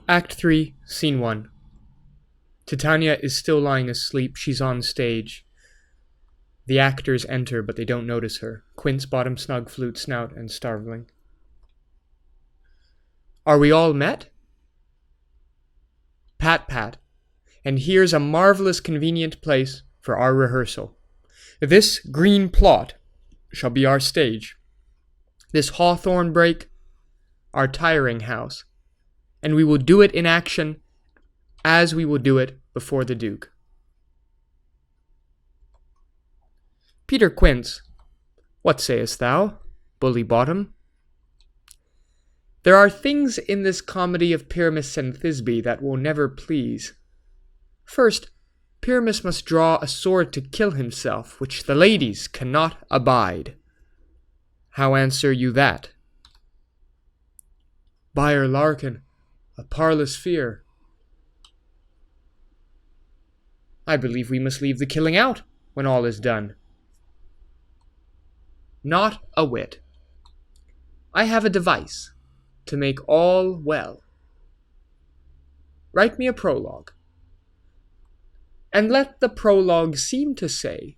Act 3, Scene 1. Titania is still lying asleep. She's on stage. The actors enter, but they don't notice her. Quince, Bottom, Snug, Flute, Snout, and Starveling. Are we all met? Pat, pat. And here's a marvelous convenient place for our rehearsal. This green plot shall be our stage. This hawthorn brake, our tiring house. And we will do it in action as we will do it before the Duke. Peter Quince, what sayest thou, Bully Bottom? There are things in this comedy of Pyramus and Thisbe that will never please. First, Pyramus must draw a sword to kill himself, which the ladies cannot abide. How answer you that? By'r Larkin, a parlous fear. I believe we must leave the killing out when all is done. Not a whit. I have a device to make all well. Write me a prologue, and let the prologue seem to say,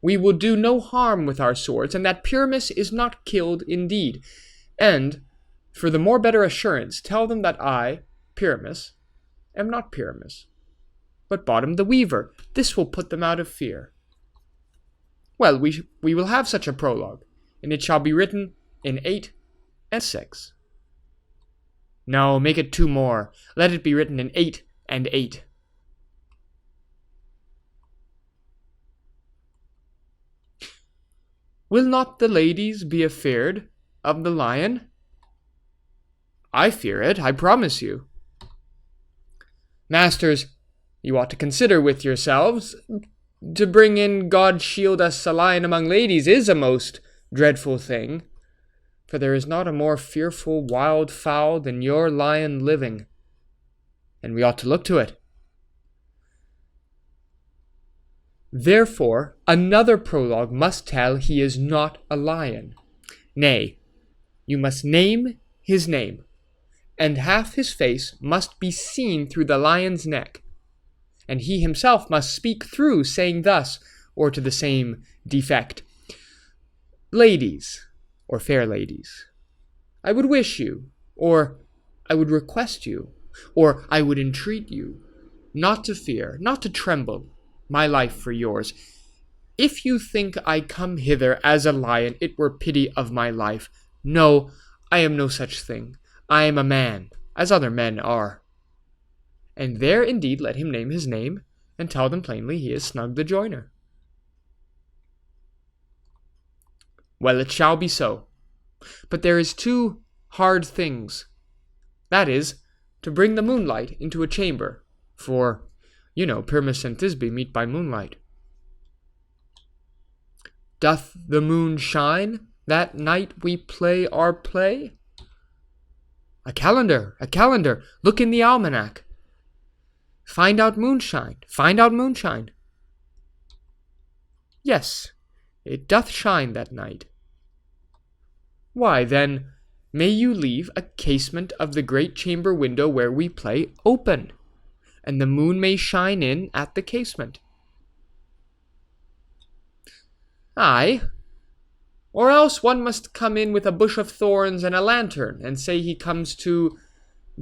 we will do no harm with our swords, and that Pyramus is not killed indeed. And, for the more better assurance, tell them that I, Pyramus, am not Pyramus, but Bottom the Weaver. This will put them out of fear. Well, we will have such a prologue, and it shall be written in 8 and 6. No, make it 2 more. Let it be written in 8 and 8. Will not the ladies be afeard of the lion? I fear it, I promise you. Masters, you ought to consider with yourselves. To bring in God shield us a lion among ladies is a most dreadful thing, for there is not a more fearful wild fowl than your lion living, and we ought to look to it. Therefore, another prologue must tell he is not a lion. Nay, you must name his name, and half his face must be seen through the lion's neck, and he himself must speak through, saying thus, or to the same defect, Ladies, or fair ladies, I would wish you, or I would request you, or I would entreat you, not to fear, not to tremble, my life for yours. If you think I come hither as a lion, it were pity of my life. No, I am no such thing. I am a man, as other men are. And there indeed let him name his name, and tell them plainly he is Snug the Joiner. Well, it shall be so. But there is 2 hard things. That is, to bring the moonlight into a chamber, for, you know, Pyramus and Thisbe meet by moonlight. Doth the moon shine that night we play our play? A calendar, look in the almanac. Find out moonshine. Yes, it doth shine that night. Why, then, may you leave a casement of the great chamber window where we play open, and the moon may shine in at the casement. Aye, or else one must come in with a bush of thorns and a lantern, and say he comes to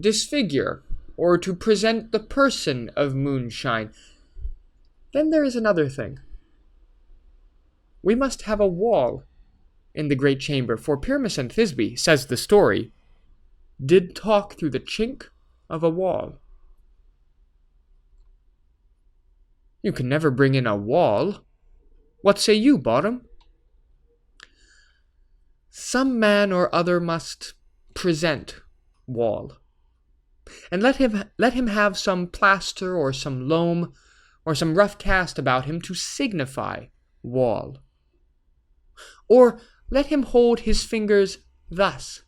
disfigure, or to present the person of moonshine. Then there is another thing. We must have a wall in the great chamber, for Pyramus and Thisbe, says the story, did talk through the chink of a wall. You can never bring in a wall. What say you, Bottom? Some man or other must present wall, and let him have some plaster or some loam or some rough cast about him to signify wall. Or let him hold his fingers thus,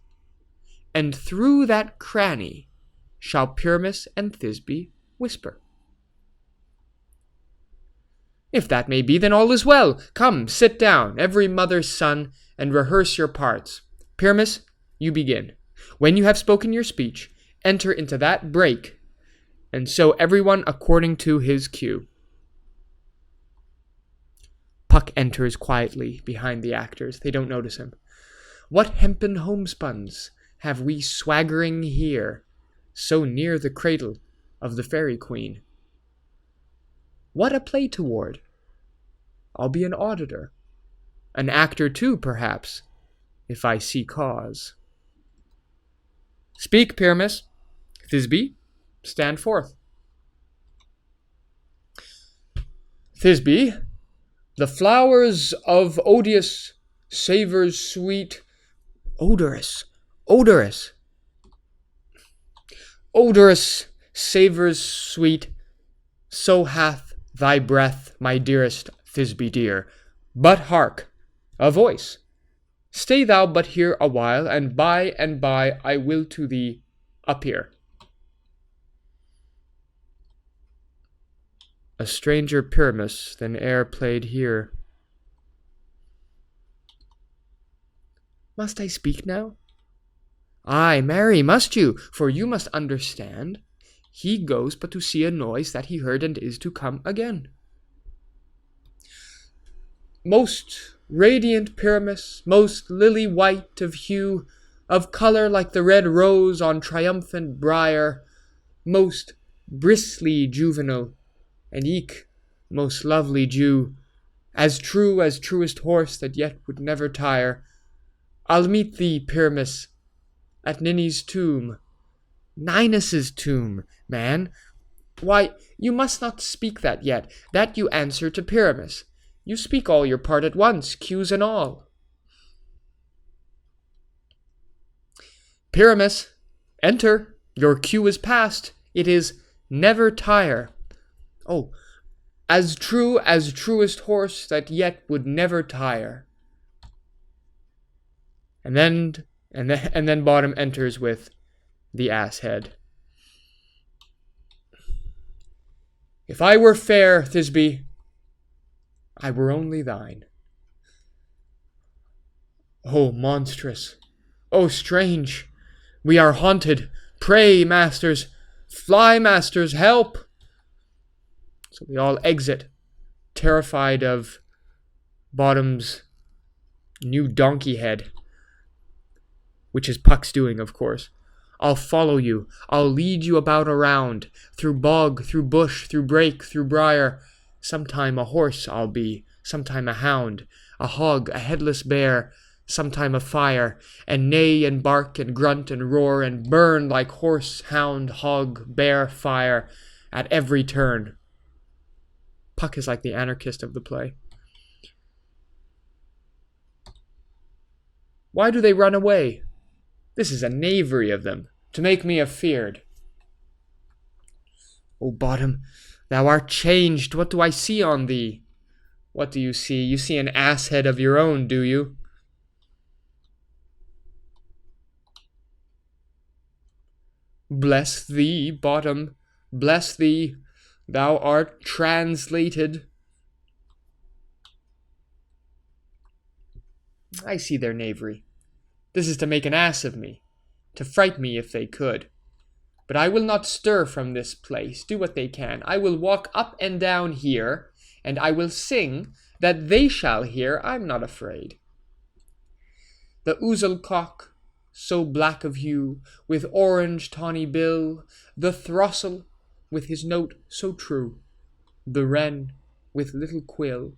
and through that cranny shall Pyramus and Thisbe whisper. If that may be, then all is well. Come, sit down, every mother's son, and rehearse your parts. Pyramus, you begin. When you have spoken your speech, enter into that break, and so everyone according to his cue. Puck enters quietly behind the actors. They don't notice him. What hempen homespuns have we swaggering here, so near the cradle of the fairy queen? What a play toward! I'll be an auditor, an actor too, perhaps, if I see cause. Speak, Pyramus. Thisbe, stand forth. Thisbe, the flowers of odious savors sweet, odorous, odorous, odorous savors sweet, so hath thy breath, my dearest Thisbe dear. But hark, a voice. Stay thou but here a while, and by I will to thee appear. A stranger Pyramus than e'er played here. Must I speak now? Ay, marry, must you, for you must understand. He goes but to see a noise that he heard and is to come again. Most radiant Pyramus, most lily white of hue, of colour like the red rose on triumphant briar, most bristly juvenile, and eke most lovely Jew, as true as truest horse that yet would never tire. I'll meet thee, Pyramus, at Ninny's tomb. Ninus's tomb, man. Why, you must not speak that yet. That you answer to Pyramus. You speak all your part at once, cues and all. Pyramus, enter. Your cue is past. It is never tire. Oh, as truest horse that yet would never tire. And then Bottom enters with the ass head. If I were fair, Thisbe, I were only thine. Oh, monstrous! Oh, strange! We are haunted! Pray, masters! Fly, masters! Help! So they all exit, terrified of Bottom's new donkey head, which is Puck's doing, of course. I'll follow you. I'll lead you about around, through bog, through bush, through brake, through briar. Sometime a horse I'll be, sometime a hound, a hog, a headless bear, sometime a fire, and neigh and bark and grunt and roar and burn like horse, hound, hog, bear, fire, at every turn. Puck is like the anarchist of the play. Why do they run away? This is a knavery of them, to make me afeard. O Bottom, thou art changed. What do I see on thee? What do you see? You see an ass head of your own, do you? Bless thee, Bottom, bless thee. Thou art translated. I see their knavery. This is to make an ass of me, to fright me if they could. But I will not stir from this place, do what they can. I will walk up and down here, and I will sing that they shall hear. I'm not afraid. The ouzel cock, so black of hue, with orange tawny bill, the throstle, with his note so true, the wren, with little quill.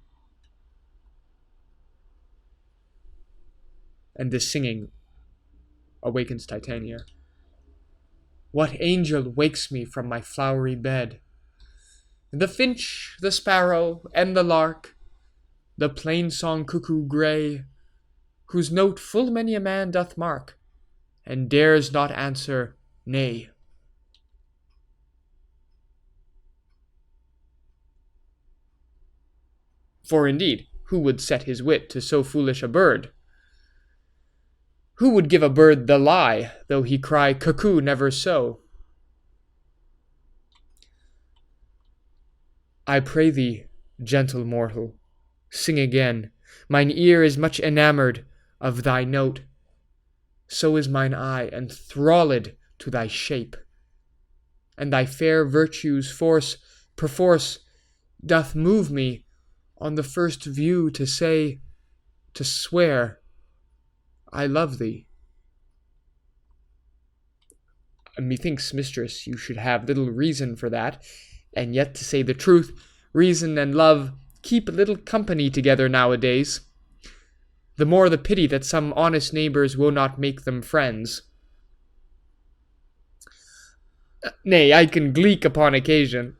And this singing awakens Titania. What angel wakes me from my flowery bed? The finch, the sparrow, and the lark, the plain-song cuckoo grey, whose note full many a man doth mark, and dares not answer nay. For indeed, who would set his wit to so foolish a bird? Who would give a bird the lie, though he cry cuckoo never so? I pray thee, gentle mortal, sing again. Mine ear is much enamoured of thy note. So is mine eye enthralled to thy shape, and thy fair virtue's force perforce doth move me on the first view to say, to swear, I love thee. Methinks, mistress, you should have little reason for that, and yet, to say the truth, reason and love keep little company together nowadays. The more the pity that some honest neighbours will not make them friends. Nay, I can gleek upon occasion.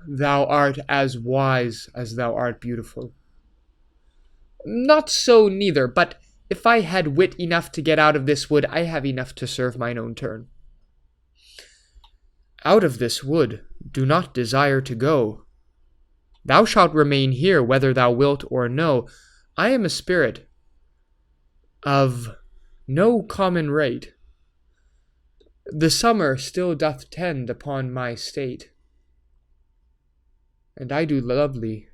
Thou art as wise as thou art beautiful. Not so neither, but if I had wit enough to get out of this wood, I have enough to serve mine own turn. Out of this wood do not desire to go. Thou shalt remain here whether thou wilt or no. I am a spirit of no common rate. The summer still doth tend upon my state. And I do love thee,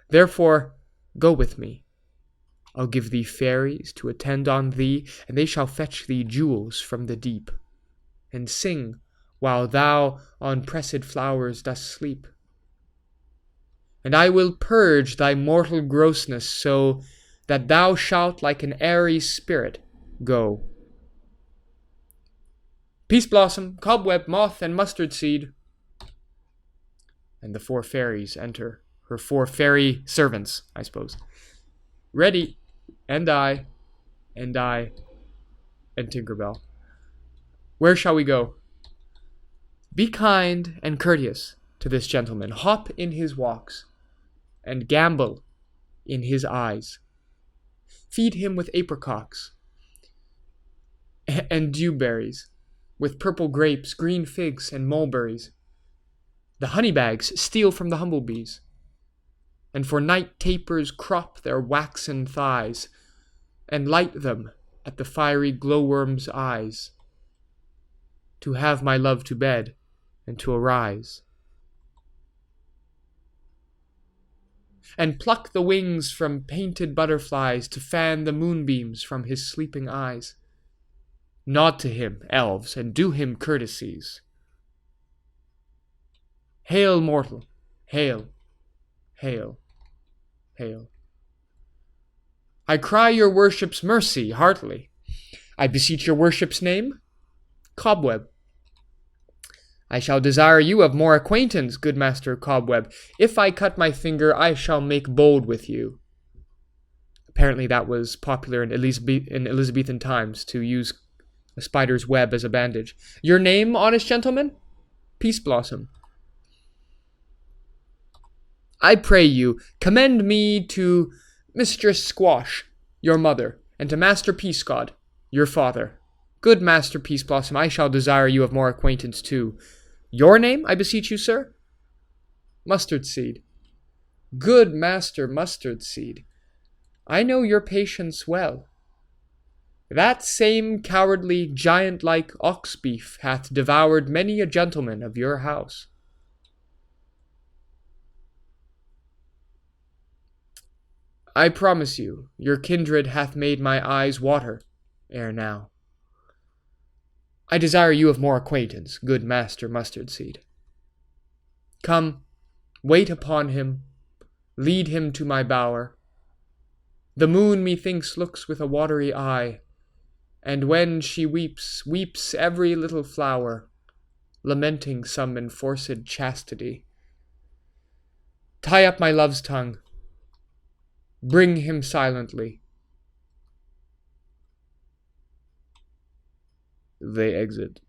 Therefore, go with me. I'll give thee fairies to attend on thee, and they shall fetch thee jewels from the deep, and sing while thou on pressed flowers dost sleep. And I will purge thy mortal grossness so that thou shalt like an airy spirit go. Peace blossom, cobweb, moth, and mustard seed. And the 4 fairies enter, her 4 fairy servants, I suppose. Ready, and I, and Tinkerbell. Where shall we go? Be kind and courteous to this gentleman. Hop in his walks, and gambol in his eyes. Feed him with apricots and dewberries, with purple grapes, green figs, and mulberries. The honeybags steal from the humblebees, and for night tapers crop their waxen thighs, and light them at the fiery glowworm's eyes, to have my love to bed, and to arise. And pluck the wings from painted butterflies, to fan the moonbeams from his sleeping eyes. Nod to him, elves, and do him courtesies. Hail, mortal, hail, hail, hail. I cry your worship's mercy heartily. I beseech your worship's name, Cobweb. I shall desire you of more acquaintance, good master Cobweb. If I cut my finger, I shall make bold with you. Apparently that was popular in Elizabethan times, to use a spider's web as a bandage. Your name, honest gentleman? Peace blossom. I pray you, commend me to Mistress Squash, your mother, and to Master Peascod, your father. Good Master Peace Blossom, I shall desire you of more acquaintance too. Your name, I beseech you, sir? Mustard Seed. Good Master Mustard Seed, I know your patience well. That same cowardly, giant-like ox beef hath devoured many a gentleman of your house. I promise you, your kindred hath made my eyes water ere now. I desire you of more acquaintance, good Master Mustard Seed. Come, wait upon him, lead him to my bower. The moon methinks looks with a watery eye, and when she weeps, weeps every little flower, lamenting some enforced chastity. Tie up my love's tongue, bring him silently. They exit.